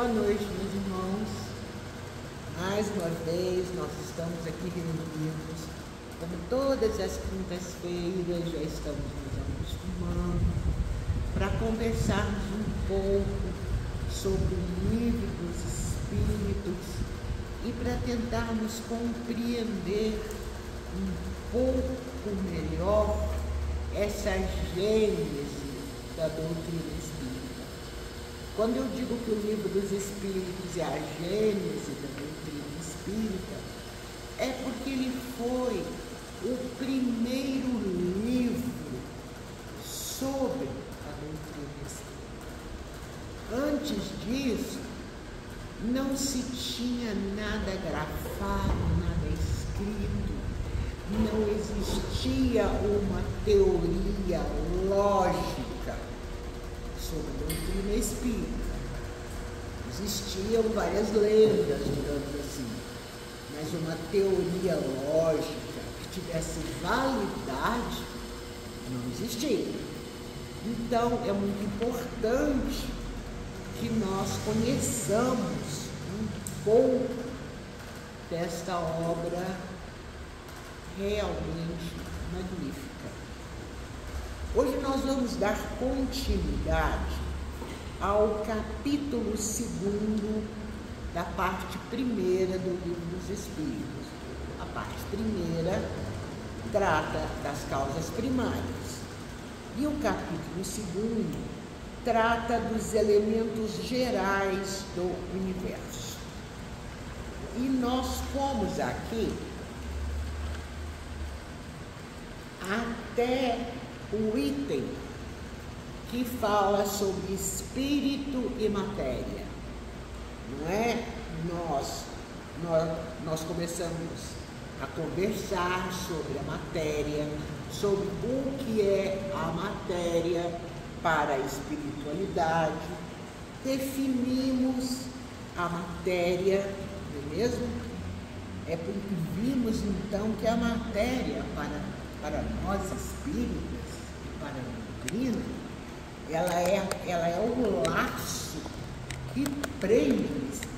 Boa noite, meus irmãos. Mais uma vez, nós estamos aqui reunidos, como todas as quintas-feiras, já estamos nos acostumando, para conversarmos um pouco sobre o livro dos Espíritos e para tentarmos compreender um pouco melhor essa gênese da doutrina espírita. Quando eu digo que o livro dos Espíritos é a gênese da doutrina espírita, é porque ele foi o primeiro livro sobre a doutrina espírita. Antes disso, não se tinha nada grafado, nada escrito, não existia uma teoria lógica sobre a doutrina espírita. Existiam várias lendas, digamos assim, mas uma teoria lógica que tivesse validade não existia. Então, é muito importante que nós conheçamos um pouco desta obra realmente magnífica. Hoje nós vamos dar continuidade ao capítulo 2º da parte 1ª do Livro dos Espíritos. A parte 1ª trata das causas primárias e o capítulo 2º trata dos elementos gerais do universo. E nós fomos aqui até o item que fala sobre espírito e matéria, não é? Nós começamos a conversar sobre a matéria, sobre o que é a matéria para a espiritualidade, definimos a matéria, não é mesmo? É porque vimos então que a matéria para nós espíritas, para a doutrina, ela é o laço que prende o espírito.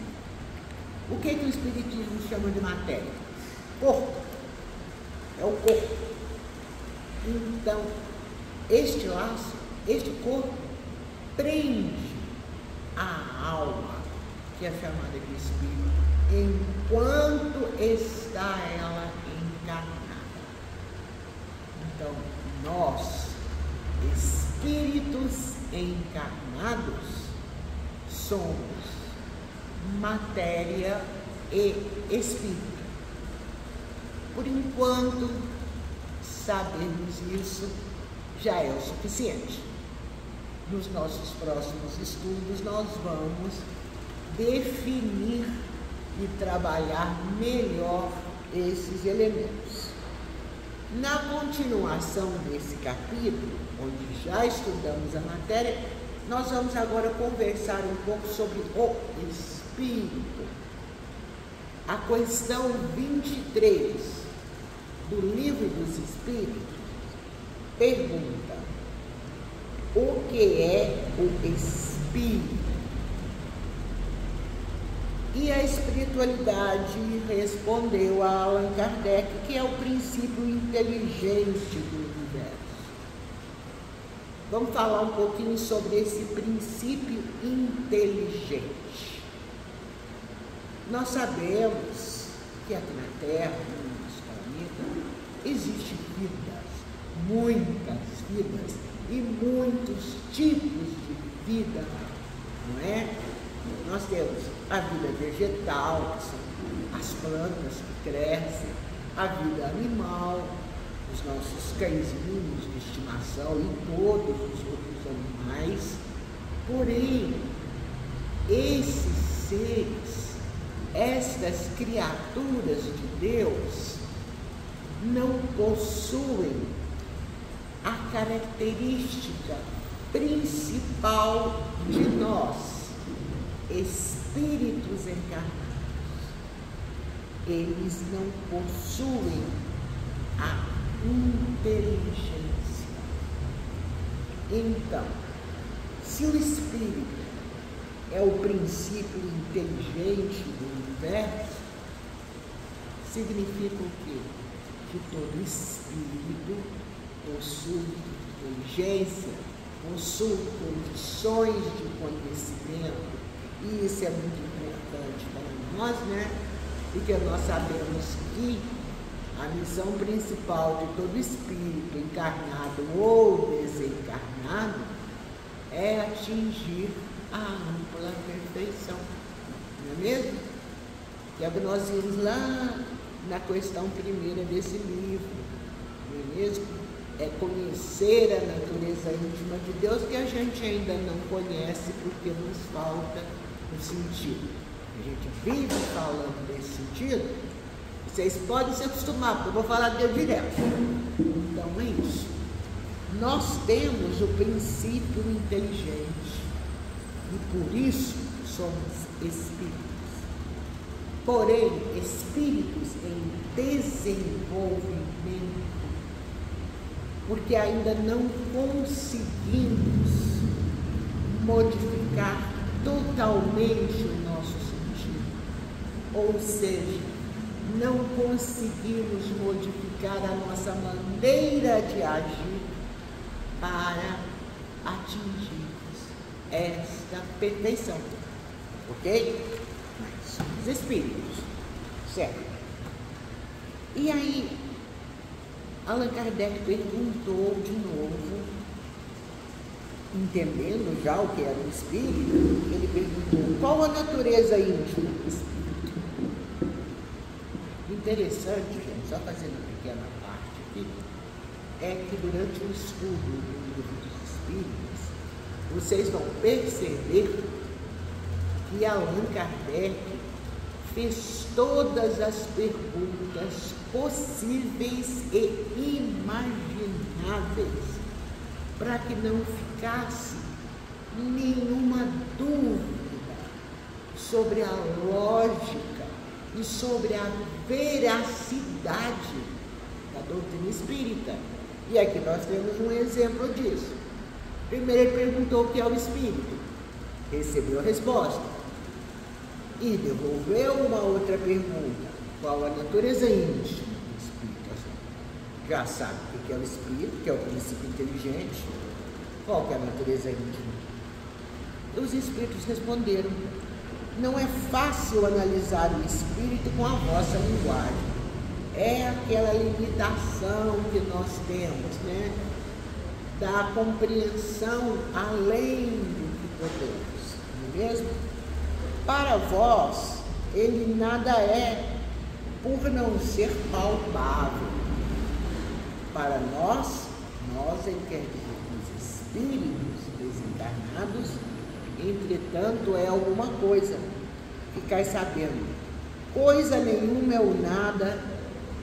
O que o espiritismo chama de matéria? Corpo. É o corpo. Então, este laço, este corpo, prende a alma, que é chamada de espírito, enquanto está ela encarnada. Então, nós, espíritos encarnados, somos matéria e espírito. Por enquanto, sabermos isso já é o suficiente. Nos nossos próximos estudos, nós vamos definir e trabalhar melhor esses elementos. Na continuação desse capítulo, onde já estudamos a matéria, nós vamos agora conversar um pouco sobre o espírito. A questão 23 do Livro dos Espíritos pergunta: o que é o espírito? E a espiritualidade respondeu a Allan Kardec que é o princípio inteligente do universo. Vamos falar um pouquinho sobre esse princípio inteligente. Nós sabemos que aqui na Terra, no nosso planeta, existem vidas, muitas vidas e muitos tipos de vida, não é? Nós temos a vida vegetal, que são as plantas que crescem, a vida animal, os nossos cãezinhos de estimação e todos os outros animais. Porém, esses seres, estas criaturas de Deus, não possuem a característica principal de nós, espíritos encarnados. Eles não possuem a inteligência. Então, se o espírito é o princípio inteligente do universo, significa o quê? Que todo espírito possui inteligência, possui condições de conhecimento, e isso é muito importante para nós, né? Porque nós sabemos que a missão principal de todo espírito, encarnado ou desencarnado, é atingir a ampla perfeição, não é mesmo? Que é o que nós vimos lá na questão primeira desse livro, não é mesmo? É conhecer a natureza íntima de Deus, que a gente ainda não conhece porque nos falta o sentido. A gente vive falando desse sentido, vocês podem se acostumar, porque eu vou falar dele direto. Então é isso. Nós temos o princípio inteligente e por isso somos espíritos. Porém, espíritos em desenvolvimento, porque ainda não conseguimos modificar totalmente o nosso sentido. Ou seja, não conseguimos modificar a nossa maneira de agir para atingirmos esta perfeição. Ok? Mas os espíritos, certo? E aí, Allan Kardec perguntou de novo, entendendo já o que era o espírito, ele perguntou: qual a natureza íntima do espírito? Interessante, gente, só fazendo uma pequena parte aqui, é que durante o estudo do livro dos Espíritos, vocês vão perceber que Allan Kardec fez todas as perguntas possíveis e imagináveis para que não ficasse nenhuma dúvida sobre a lógica e sobre a veracidade da doutrina espírita. E aqui nós temos um exemplo disso. Primeiro ele perguntou o que é o espírito, recebeu a resposta e devolveu uma outra pergunta: qual a natureza íntima do espírito? Já sabe o que é o espírito, que é o princípio inteligente. Qual que é a natureza íntima? Os espíritos responderam: não é fácil analisar o espírito com a vossa linguagem. É aquela limitação que nós temos, né? Da compreensão além do que podemos, não é mesmo? Para vós, ele nada é, por não ser palpável. Para nós ele quer dizer que os espíritos desencarnados, entretanto, é alguma coisa. Ficai sabendo, coisa nenhuma é o nada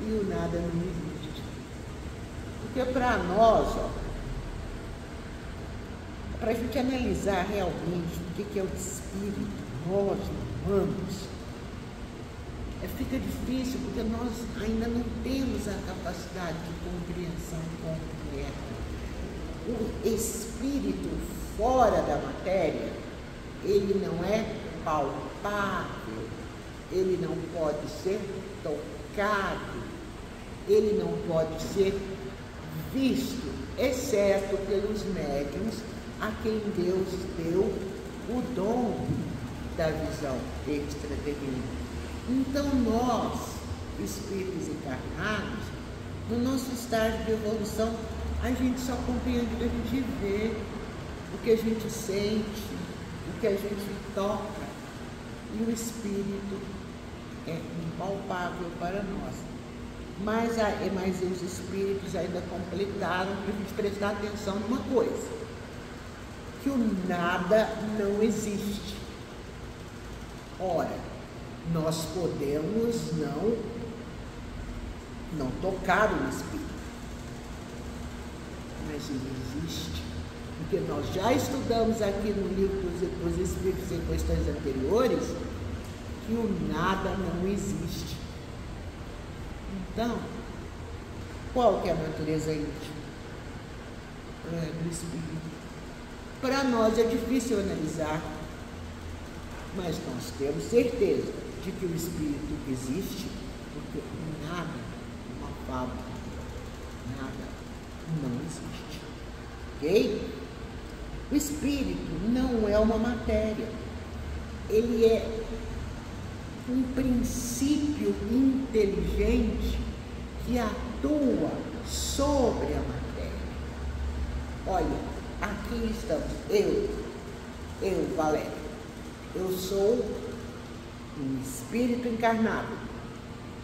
e o nada não existe. Porque para nós, para a gente analisar realmente o que é o espírito, nós humanos, fica difícil porque nós ainda não temos a capacidade de compreensão completa. O espírito fora da matéria, ele não é palpável, ele não pode ser tocado, ele não pode ser visto, exceto pelos médiuns a quem Deus deu o dom da visão extraterrena. Então nós, espíritos encarnados, no nosso estágio de evolução, a gente só compreende o que a gente vê, o que a gente sente, o que a gente toca, e o espírito é impalpável para nós. Mas os espíritos ainda completaram para a gente prestar atenção numa coisa, que o nada não existe. Ora, nós podemos não tocar o espírito, mas ele existe, porque nós já estudamos aqui no livro dos Espíritos em questões anteriores que o nada não existe. Então, qual que é a natureza íntima do espírito? Para nós é difícil analisar, Mas nós temos certeza de que o Espírito existe, porque nada, uma fábrica, nada não existe. Ok? O Espírito não é uma matéria, ele é um princípio inteligente que atua sobre a matéria. Olha, aqui estamos, eu, Valéria, eu sou um espírito encarnado,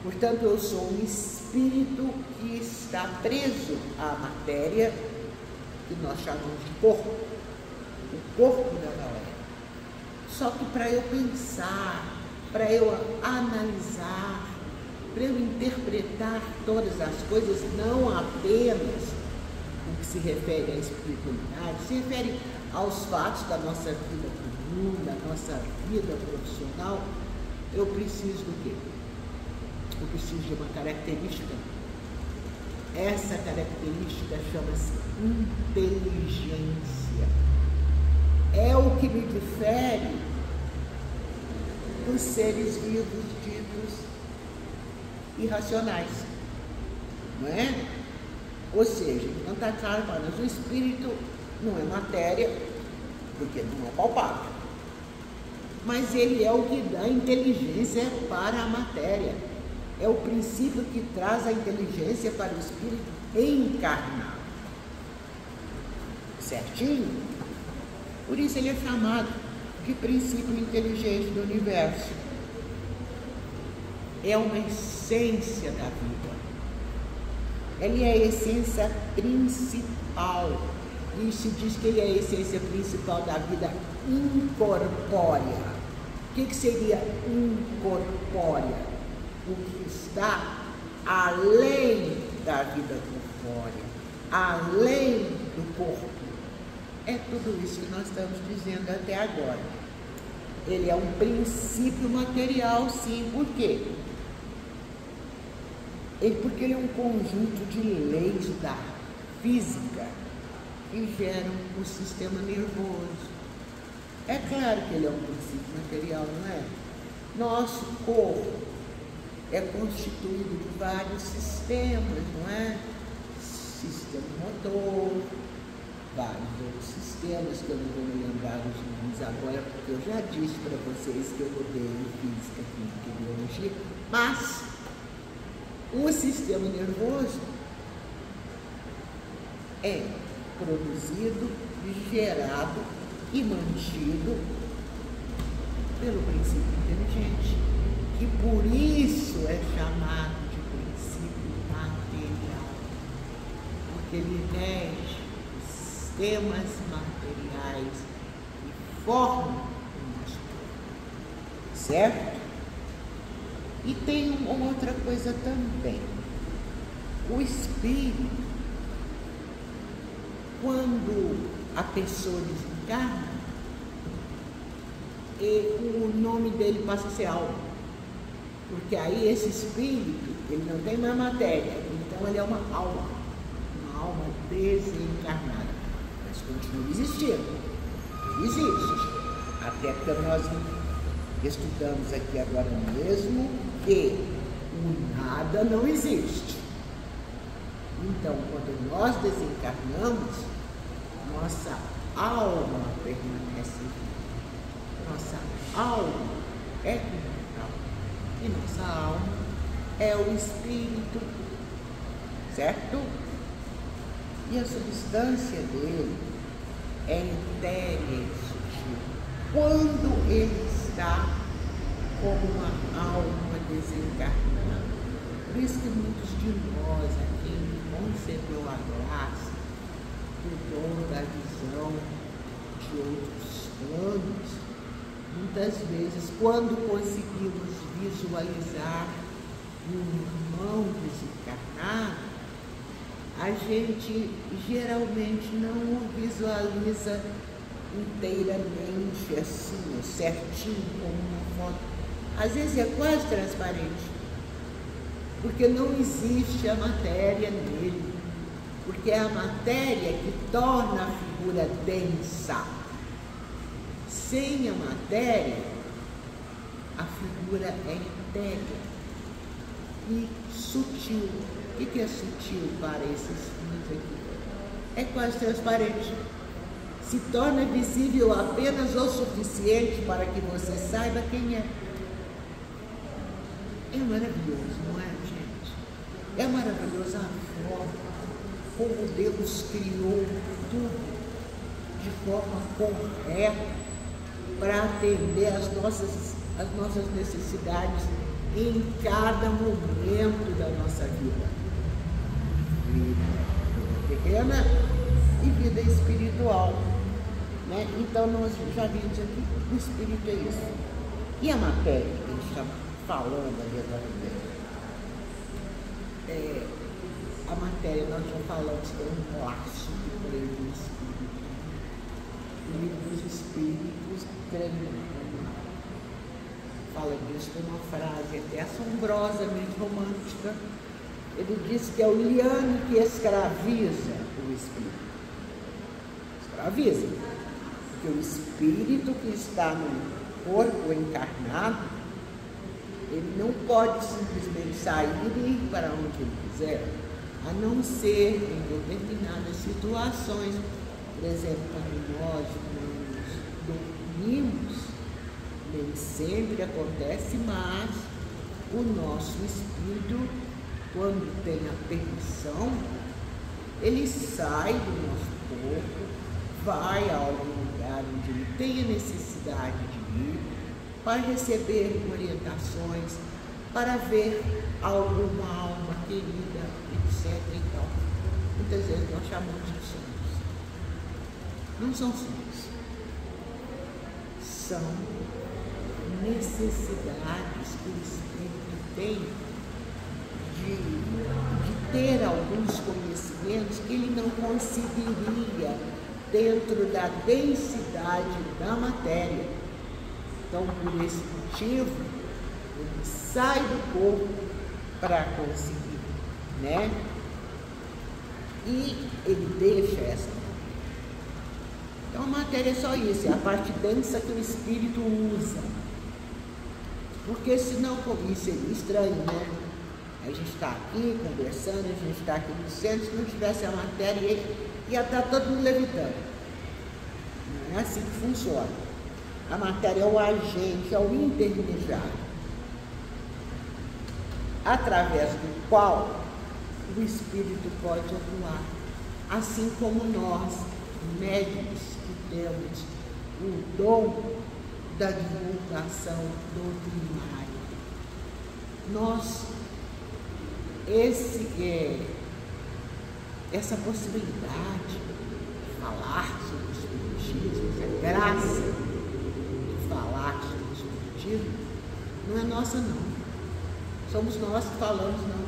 portanto eu sou um espírito que está preso à matéria, que nós chamamos de corpo, o corpo da Valéria. Só que para eu pensar, para eu analisar, para eu interpretar todas as coisas, não apenas o que se refere à espiritualidade, se refere aos fatos da nossa vida comum, da nossa vida profissional, eu preciso do quê? Eu preciso de uma característica. Essa característica chama-se inteligência. É o que me difere dos seres vivos ditos irracionais, não é? Ou seja, não está claro para nós, o espírito não é matéria, porque não é palpável, mas ele é o que dá inteligência para a matéria, é o princípio que traz a inteligência para o espírito encarnado, certinho? Por isso ele é chamado de princípio inteligente do universo. É uma essência da vida. Ele é a essência principal. E se diz que ele é a essência principal da vida incorpórea. O que seria incorpórea? O que está além da vida corpórea, além do corpo. É tudo isso que nós estamos dizendo até agora. Ele é um princípio material, sim. Por quê? Porque ele é um conjunto de leis da física que geram o sistema nervoso. É claro que ele é um princípio material, não é? Nosso corpo é constituído de vários sistemas, não é? Sistema motor, vários outros sistemas que eu não vou me lembrar os nomes agora, porque eu já disse para vocês que eu odeio física, química e biologia, mas o sistema nervoso é produzido, gerado e mantido pelo princípio inteligente, que por isso é chamado de princípio material, porque ele rege sistemas materiais que formam o nosso corpo, certo? E tem uma outra coisa também. O espírito, quando a pessoa desencarna, o nome dele passa a ser alma. Porque aí esse espírito, ele não tem mais matéria, então ele é uma alma desencarnada. Mas continua existindo. Ele existe. Até que nós estudamos aqui agora mesmo que o nada não existe. Então, quando nós desencarnamos, nossa alma permanece viva. Nossa alma é imortal. E nossa alma é o espírito, certo? E a substância dele é etérea e sutil. Quando ele está como uma alma desencarnada. Por isso que muitos de nós aqui concebeu a graça, o dom da visão de outros planos, muitas vezes, quando conseguimos visualizar um irmão desencarnado, a gente geralmente não o visualiza inteiramente assim, certinho, como uma foto. Às vezes é quase transparente, porque não existe a matéria nele, porque é a matéria que torna a figura densa. Sem a matéria, a figura é etérea e sutil. O que é sutil para esses filhos aqui? É quase transparente. Se torna visível apenas o suficiente para que você saiba quem é. É maravilhoso, não é, gente? É maravilhosa a forma como Deus criou tudo de forma correta para atender às nossas necessidades em cada momento da nossa vida. Vida terrena e vida espiritual. Né? Então, nós já vimos aqui que o espírito é isso. E a matéria que a gente está falando ali agora? A matéria, nós já falamos que é um laço que prende o espírito. O livro dos Espíritos fala disso com uma frase até assombrosamente romântica. Ele diz que é o liame que escraviza o espírito. Escraviza. Porque o espírito que está no corpo encarnado, ele não pode simplesmente sair e ir para onde ele quiser, a não ser em determinadas situações. Por exemplo, quando nós nos dormimos, nem sempre acontece, mas o nosso espírito, quando tem a permissão, ele sai do nosso corpo, vai a algum lugar onde ele tem a necessidade de ir, para receber orientações, para ver alguma alma querida, etc. E tal. Muitas vezes nós chamamos de sonhos. Não são sonhos. São necessidades que o espírito tem de ter alguns conhecimentos que ele não conseguiria dentro da densidade da matéria. Então, por esse motivo, ele sai do corpo para conseguir, né? E ele deixa essa matéria. Então, a matéria é só isso, é a parte densa que o espírito usa. Porque senão, isso seria estranho, né? A gente está aqui conversando, a gente está aqui no centro, se não tivesse a matéria, ia estar todo mundo levitando. Não é assim que funciona. A matéria é o agente, é o intermediário, através do qual o espírito pode atuar. Assim como nós, médicos, que temos o dom da divulgação doutrinária. Essa possibilidade de falar sobre o espiritismo, essa graça de falar sobre o espiritismo, não é nossa, não. Somos nós que falamos, não.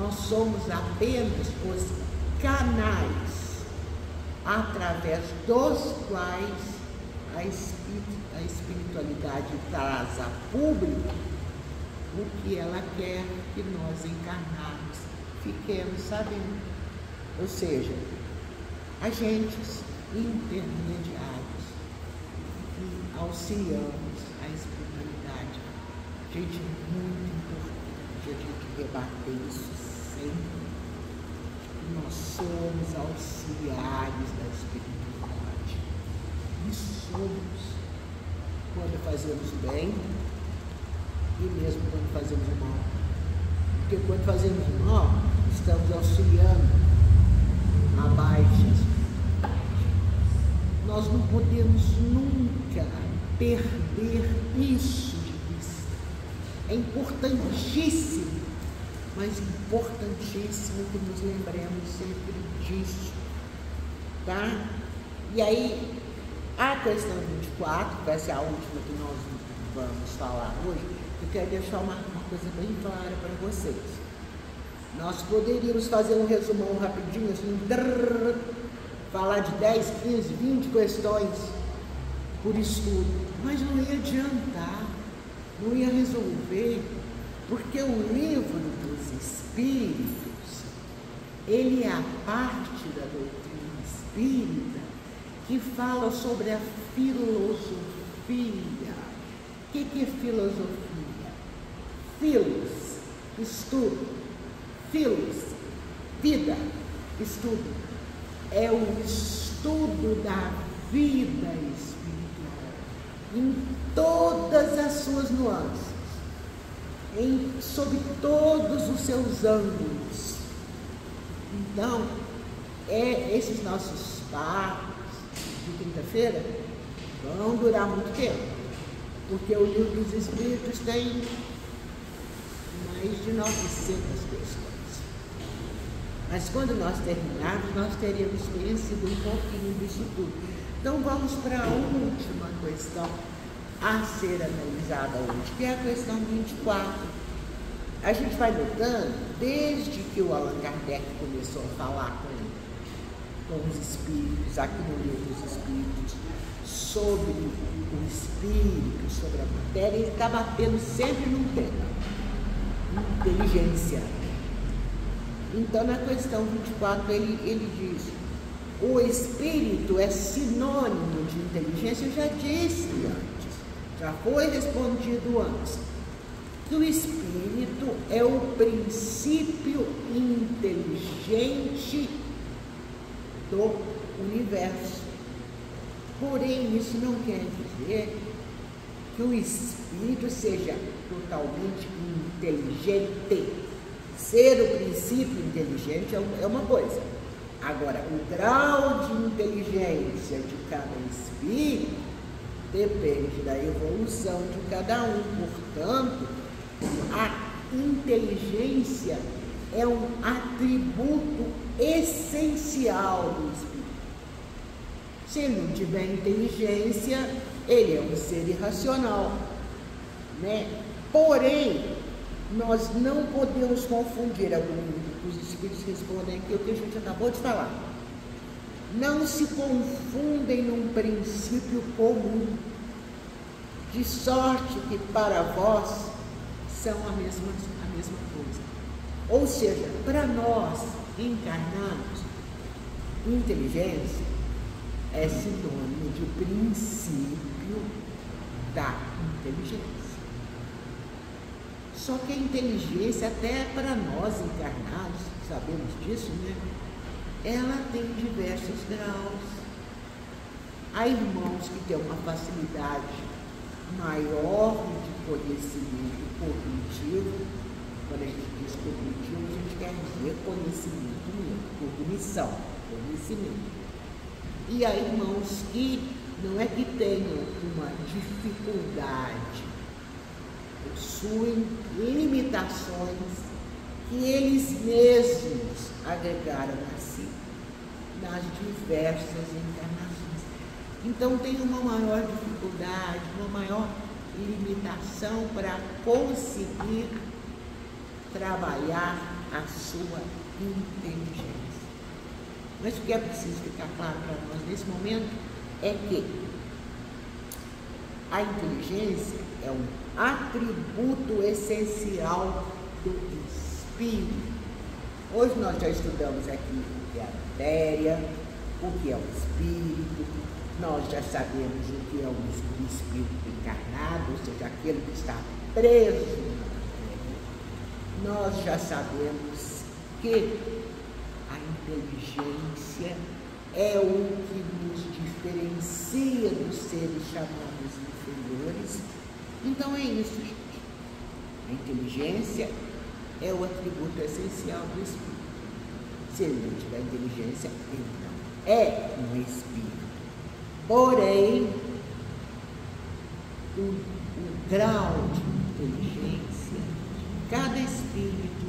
Nós somos apenas os canais através dos quais a espiritualidade traz a público o que ela quer que nós encarnados fiquemos sabendo. Ou seja, agentes intermediários que auxiliamos a espiritualidade. Gente, muito importante a gente rebater isso sempre. Nós somos auxiliares da espiritualidade. E somos, quando fazemos bem e mesmo quando fazemos mal. Porque quando fazemos mal, estamos auxiliando a baixas. Nós não podemos nunca perder isso de vista. É importantíssimo, mas importantíssimo que nos lembremos sempre disso, tá? E aí, a questão 24, que vai ser a última que nós vamos falar hoje, eu quero deixar uma coisa bem clara para vocês. Nós poderíamos fazer um resumão rapidinho, assim, falar de 10, 15, 20 questões por estudo, mas não ia adiantar, não ia resolver, porque o livro dos Espíritos, ele é a parte da doutrina espírita que fala sobre a filosofia O que é filosofia? Filos, estudo. Filos, vida, estudo. É o estudo da vida espiritual, em todas as suas nuances, sob todos os seus ângulos. Então, esses nossos papos de quinta-feira vão durar muito tempo, porque o Livro dos Espíritos tem mais de 900 questões. Mas quando nós terminarmos, nós teremos conhecido um pouquinho disso tudo. Então vamos para a última questão a ser analisada hoje, que é a questão 24. A gente vai notando, desde que o Allan Kardec começou a falar com os espíritos, aqui no Livro dos Espíritos, sobre o espírito, sobre a matéria, ele está batendo sempre num tema: inteligência. Então, na questão 24, ele diz: o espírito é sinônimo de inteligência. Eu já disse antes, já foi respondido antes, que o espírito é o princípio inteligente do universo. Porém, isso não quer dizer que o espírito seja totalmente inteligente. Ser o princípio inteligente é uma coisa. Agora, o grau de inteligência de cada espírito depende da evolução de cada um. Portanto, a inteligência é um atributo essencial do espírito. Se ele não tiver inteligência, ele é um ser irracional, né? Porém, nós não podemos confundir, os espíritos respondem aqui o que a gente acabou de falar. Não se confundem num princípio comum, de sorte que para vós são a mesma coisa. Ou seja, para nós encarnados, inteligência é sinônimo de princípio da inteligência. Só que a inteligência, até para nós encarnados, sabemos disso, né? Ela tem diversos graus. Há irmãos que têm uma facilidade maior de conhecimento cognitivo. Quando a gente diz cognitivo, a gente quer dizer conhecimento mesmo, cognição, conhecimento. E há irmãos que não é que tenham uma dificuldade, possuem limitações que eles mesmos agregaram a si nas diversas encarnações. Então tem uma maior dificuldade, uma maior limitação para conseguir trabalhar a sua inteligência. Mas o que é preciso ficar claro para nós nesse momento é que a inteligência é um atributo essencial do espírito. Hoje nós já estudamos aqui o que é a matéria, o que é o espírito, nós já sabemos o que é o espírito encarnado, ou seja, aquele que está preso na matéria. Nós já sabemos que a inteligência é o que nos diferencia dos seres chamados inferiores. Então é isso, gente. A inteligência é o atributo essencial do espírito. Se ele não tiver inteligência, ele não é um espírito. Porém, o grau de inteligência de cada espírito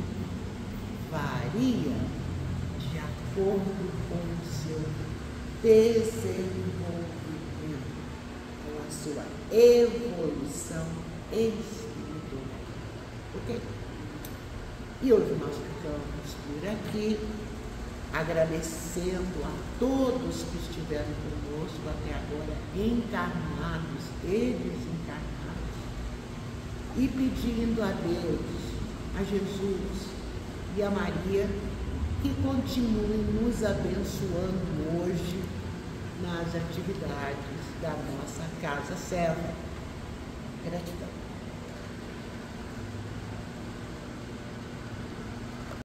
varia de acordo com o seu desenvolvimento, com a sua evolução espiritual. Ok? E hoje nós ficamos por aqui, agradecendo a todos que estiveram conosco até agora, encarnados e desencarnados, e pedindo a Deus, a Jesus e a Maria que continuem nos abençoando hoje nas atividades da nossa Casa Serra. Gratidão.